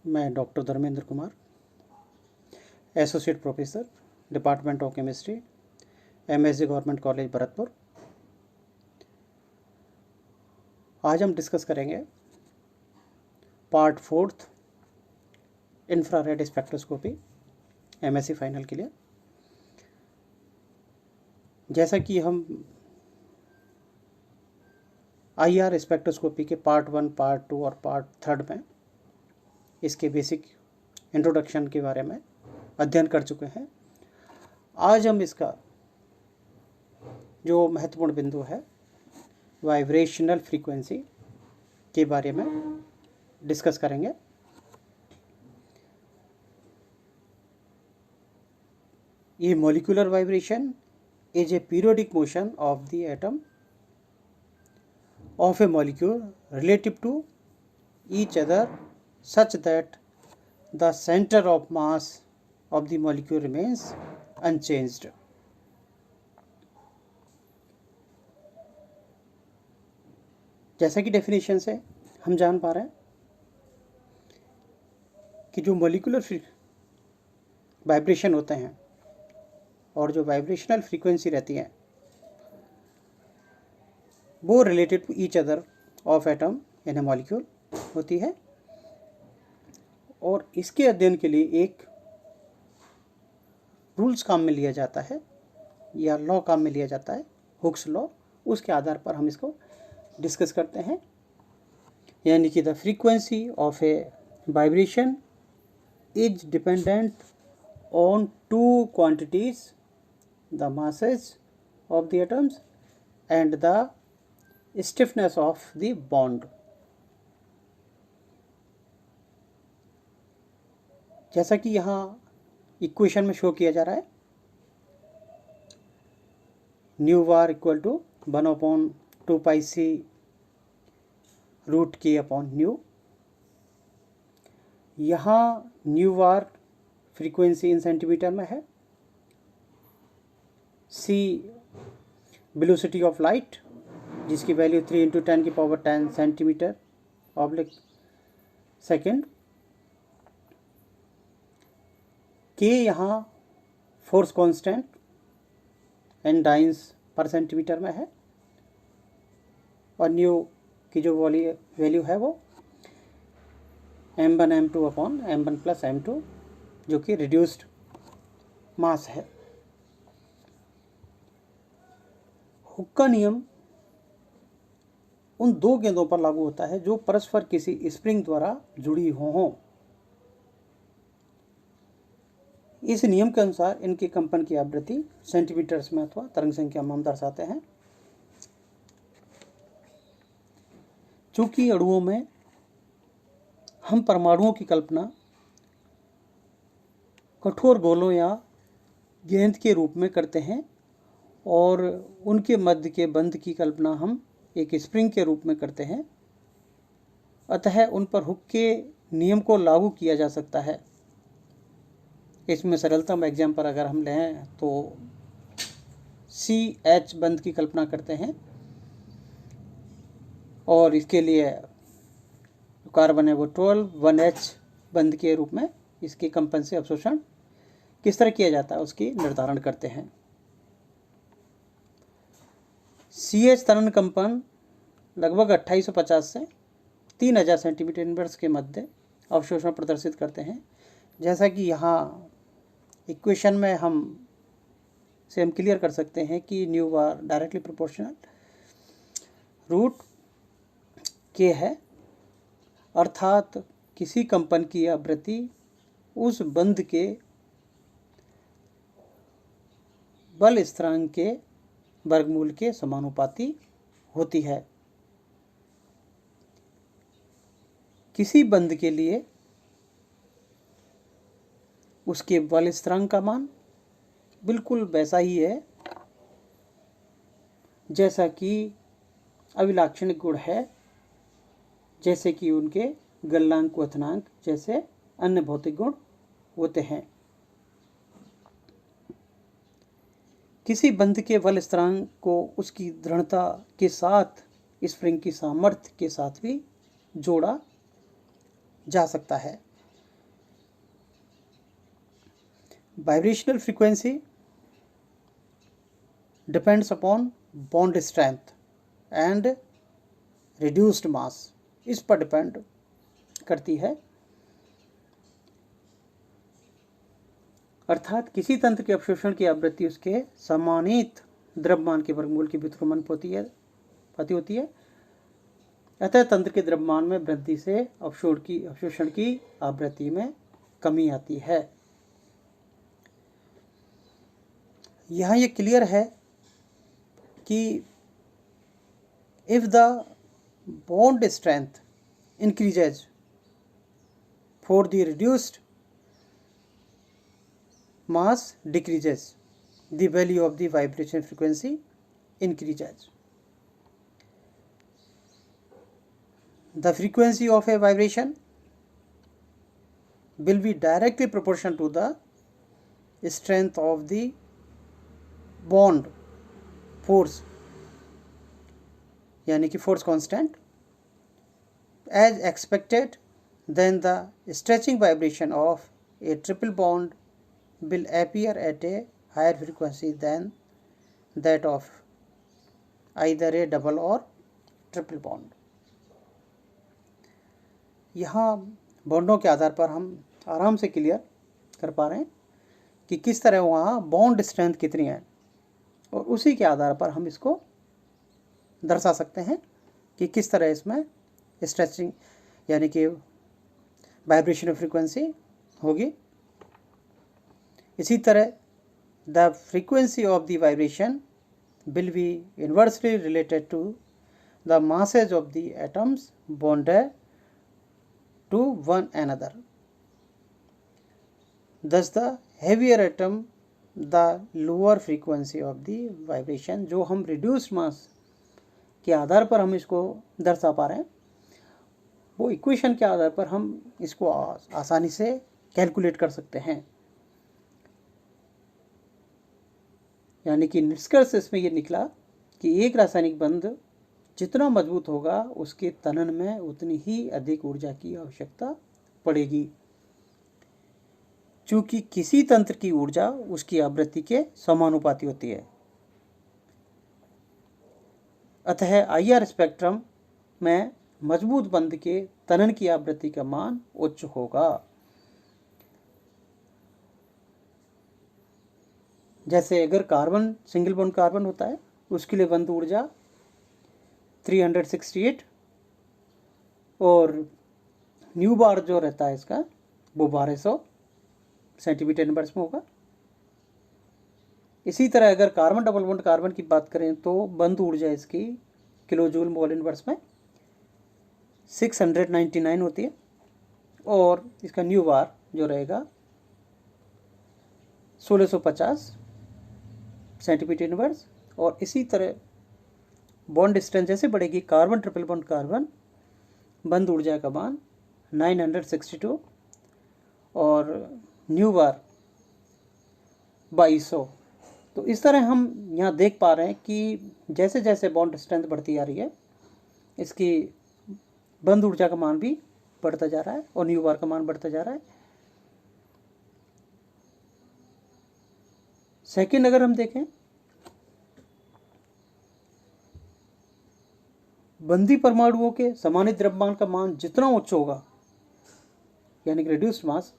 मैं doctor Dharmendra Kumar, associate professor, department of chemistry, MSG government college Bharatpur. आज हम डिस्कस करेंगे part 4 infrared spectroscopy MSc final के लिए। जैसा कि हम आईआर स्पेक्ट्रोस्कोपी के पार्ट 1, पार्ट 2 और पार्ट 3 में इसके बेसिक इंट्रोडक्शन के बारे में अध्ययन कर चुके हैं। आज हम इसका जो महत्वपूर्ण बिंदु है वाइब्रेशनल फ्रीक्वेंसी के बारे में डिस्कस करेंगे। ये molecular vibration is a periodic motion of the atom of a molecule relative to each other such that the center of mass of the molecule remains unchanged. जैसा कि डेफिनेशन से हम जान पा रहे हैं कि जो मॉलिक्यूलर वाइब्रेशन होते हैं और जो वाइब्रेशनल फ्रीक्वेंसी रहती है वो related to each other of atom in a molecule होती है। और इसके अध्ययन के लिए एक रूल्स काम में लिया जाता है या लॉ काम में लिया जाता है, हुक्स लॉ। उसके आधार पर हम इसको डिस्कस करते हैं, यानी कि the frequency of a vibration is dependent on two quantities, the masses of the atoms and the stiffness of the bond। जैसा कि यहाँ इक्वेशन में शो किया जा रहा है, nu bar equal to 1/2 pi c root के अपॉन न्यू। यहाँ nu bar frequency in centimetre में है, सी वेलोसिटी ऑफ लाइट जिसकी वैल्यू 3 × 10⁻10 सेंटीमीटर ऑब्लिक सेकेंड। के यहाँ फोर्स कांस्टेंट एंडाइंस पर सेंटीमीटर में है और न्यू की जो वैल्यू है वो m1 m2 upon m1 + m2 जो कि रिड्यूस्ड मास है। हुक का नियम उन दो गेंदों पर लागू होता है जो परस्पर किसी स्प्रिंग द्वारा जुड़ी हों। इस नियम के अनुसार इनके कंपन की आवृत्ति सेंटीमीटर्स में अथवा तरंग संख्या में हम दर्शाते हैं। चूंकि अणुओं में हम परमाणुओं की कल्पना कठोर गोलों या गेंद के रूप में करते हैं और उनके मध्य के बंध की कल्पना हम एक स्प्रिंग के रूप में करते हैं, अतः उन पर हुक के नियम को लागू किया जा सकता है। इसमें सरलतम एग्जाम्पल अगर हम लें तो CH बंध की कल्पना करते हैं और इसके लिए कार्बन है वो 1H बंध के रूप में इसके कंपन से अवशोषण किस तरह किया जाता है उसकी निर्धारण करते हैं। CH तरंग कंपन लगभग 2850 से 3000 सेंटीमीटर इनवर्स के मध्य अवशोषण प्रदर्शित करते हैं। जैसा कि यहाँ इक्वेशन में हम क्लियर कर सकते हैं कि न्यू वार डायरेक्टली प्रोपोर्शनल रूट के है, अर्थात किसी कंपन की आवृत्ति उस बंध के बल स्थिरांक के वर्गमूल के समानुपाती होती है। किसी बंध के लिए उसके बल स्थिरांक का मान बिल्कुल वैसा ही है जैसा कि अभिलाक्षणिक गुण है, जैसे कि उनके गलनांक, क्वथनांक जैसे अन्य भौतिक गुण होते हैं। किसी बंध के बल स्थिरांक को उसकी दृढ़ता के साथ स्प्रिंग की सामर्थ्य के साथ भी जोड़ा जा सकता है। Vibrational frequency depends upon bond strength and reduced mass, इस पर डिपेंड करती है। अर्थात किसी तंत्र के अवशोषण की आवृत्ति उसके सम्मानित द्रव्यमान के वर्गमूल के व्युत्क्रमानुपाती होती है। अतः तंत्र के द्रव्यमान में वृद्धि से अवशोषण की आवृत्ति में कमी आती है। यहाँ ये क्लियर है कि if the bond strength increases for the reduced mass decreases, the value of the vibration frequency increases. The frequency of a vibration will be directly proportional to the strength of the bond force, यानी कि force constant, as expected. Then the stretching vibration of a triple bond will appear at a higher frequency than that of either a double or triple bond. यहाँ बॉन्डों के आधार पर हम आराम से clear कर पा रहे हैं कि किस तरह वहाँ बॉन्ड स्ट्रेंथ कितनी है, और उसी के आधार पर हम इसको दर्शा सकते हैं कि किस तरह इसमें स्ट्रेचिंग यानी कि वाइब्रेशन फ्रीक्वेंसी होगी। इसी तरह the frequency of the vibration will be inversely related to the masses of the atoms bonded to one another. Thus the heavier atom the lower frequency of the vibration। जो हम reduced mass के आधार पर हम इसको दर्शा पा रहे हैं, वो इक्वेशन के आधार पर हम इसको आसानी से कैलकुलेट कर सकते हैं। यानी कि निष्कर्ष इसमें ये निकला कि एक रासायनिक बंध जितना मजबूत होगा उसके तनन में उतनी ही अधिक ऊर्जा की आवश्यकता पड़ेगी, चूंकि किसी तंत्र की ऊर्जा उसकी आवृत्ति के समानुपाती होती है। अतः आईआर स्पेक्ट्रम में मजबूत बंध के तनन की आवृत्ति का मान उच्च होगा। जैसे अगर कार्बन सिंगल बॉन्ड कार्बन होता है उसके लिए बंध ऊर्जा 368 और न्यू बार जो रहता है इसका वो 1200 सेंटीमीटर इनवर्स में होगा। इसी तरह अगर कार्बन डबल बॉन्ड कार्बन की बात करें तो बंध ऊर्जा इसकी किलो जूल मोल इनवर्स में 699 होती है और इसका न्यू बार जो रहेगा 1650 सेंटीमीटर इनवर्स। और इसी तरह बॉन्ड डिस्टेंस जैसे बढ़ेगी कार्बन ट्रिपल बॉन्ड कार्बन बंध ऊर्जा का मान 962 और न्यू बार 2200। तो इस तरह हम यहाँ देख पा रहे हैं कि जैसे जैसे बॉन्ड स्ट्रेंथ बढ़ती जा रही है इसकी बंध ऊर्जा का मान भी बढ़ता जा रहा है और न्यू बार का मान बढ़ता जा रहा है। सेकंड अगर हम देखें बंधी परमाणुओं के समानित द्रव्यमान का मान जितना उच्च होगा यानी कि रिड्यूस्ड मास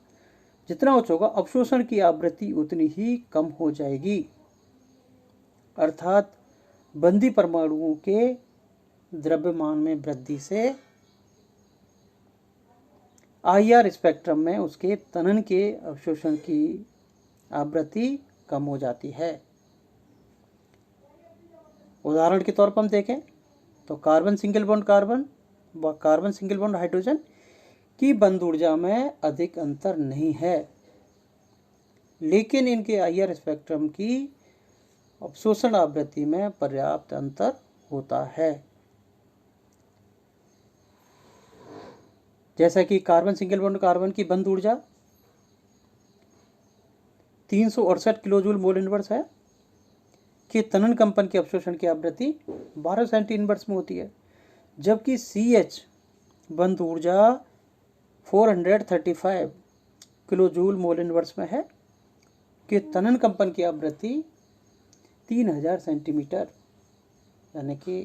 जितना उच्च होगा अवशोषण की आवृत्ति उतनी ही कम हो जाएगी। अर्थात बंधी परमाणुओं के द्रव्यमान में वृद्धि से आईआर स्पेक्ट्रम में उसके तनन के अवशोषण की आवृत्ति कम हो जाती है। उदाहरण के तौर पर हम देखें तो कार्बन सिंगल बॉन्ड कार्बन व कार्बन सिंगल बॉन्ड हाइड्रोजन की बंध ऊर्जा में अधिक अंतर नहीं है, लेकिन इनके आईआर स्पेक्ट्रम की अवशोषण आवृत्ति में पर्याप्त अंतर होता है। जैसा कि कार्बन सिंगल बॉन्ड कार्बन की बंध ऊर्जा 368 किलो जूल मोल इनवर्स है कि तनन कंपन के अवशोषण की आवृत्ति 12 सेंटी इनवर्स में होती है, जबकि CH बंध ऊर्जा 435 किलो जूल मोल इनवर्स में है कि तनन कंपन की आवृत्ति 3000 सेंटीमीटर यानी कि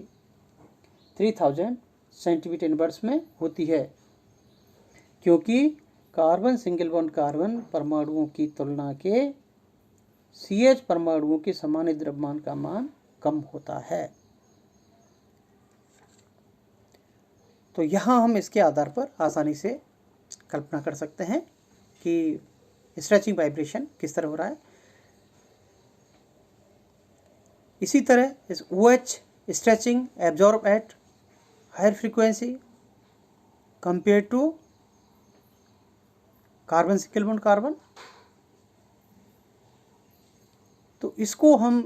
3000 सेंटीमीटर इनवर्स में होती है, क्योंकि कार्बन सिंगल बॉन्ड कार्बन परमाणुओं की तुलना के CH परमाणुओं के सामान्य द्रव्यमान का मान कम होता है। तो यहाँ हम इसके आधार पर आसानी से कल्पना कर सकते हैं कि स्ट्रेचिंग वाइब्रेशन किस तरह हो रहा है। इसी तरह इस OH stretching absorb at higher frequency compare to carbon single bond carbon. तो इसको हम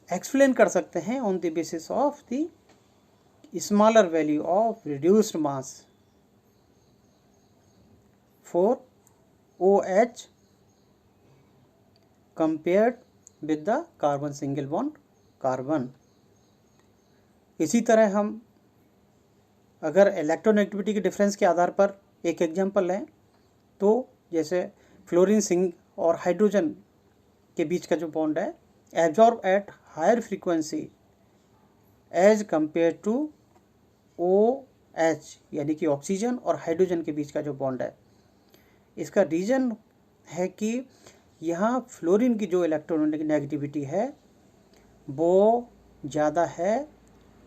एक्सप्लेन कर सकते हैं on the basis of the smaller value of reduced mass for OH compared with the carbon single bond carbon। इसी तरह हम अगर इलेक्ट्रोनेगेटिविटी के डिफरेंस के आधार पर एक एग्जांपल लें तो जैसे फ्लोरीन सिंग और हाइड्रोजन के बीच का जो बॉन्ड है absorb at higher frequency as compare to OH यानी कि ऑक्सीजन और हाइड्रोजन के बीच का जो बॉन्ड है। इसका रीज़न है कि यहाँ फ्लोरीन की जो इलेक्ट्रोनेगेटिविटी है वो ज़्यादा है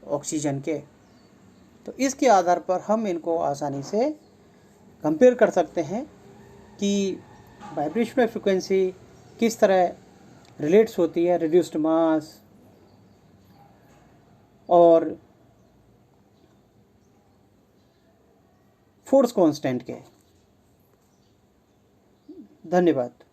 ऑक्सीजन के। तो इसके आधार पर हम इनको आसानी से कंपेयर कर सकते हैं कि वाइब्रेशनल फ्रिक्वेंसी किस तरह रिलेट्स होती है रिड्यूस्ड मास और फोर्स कांस्टेंट के। धन्यवाद।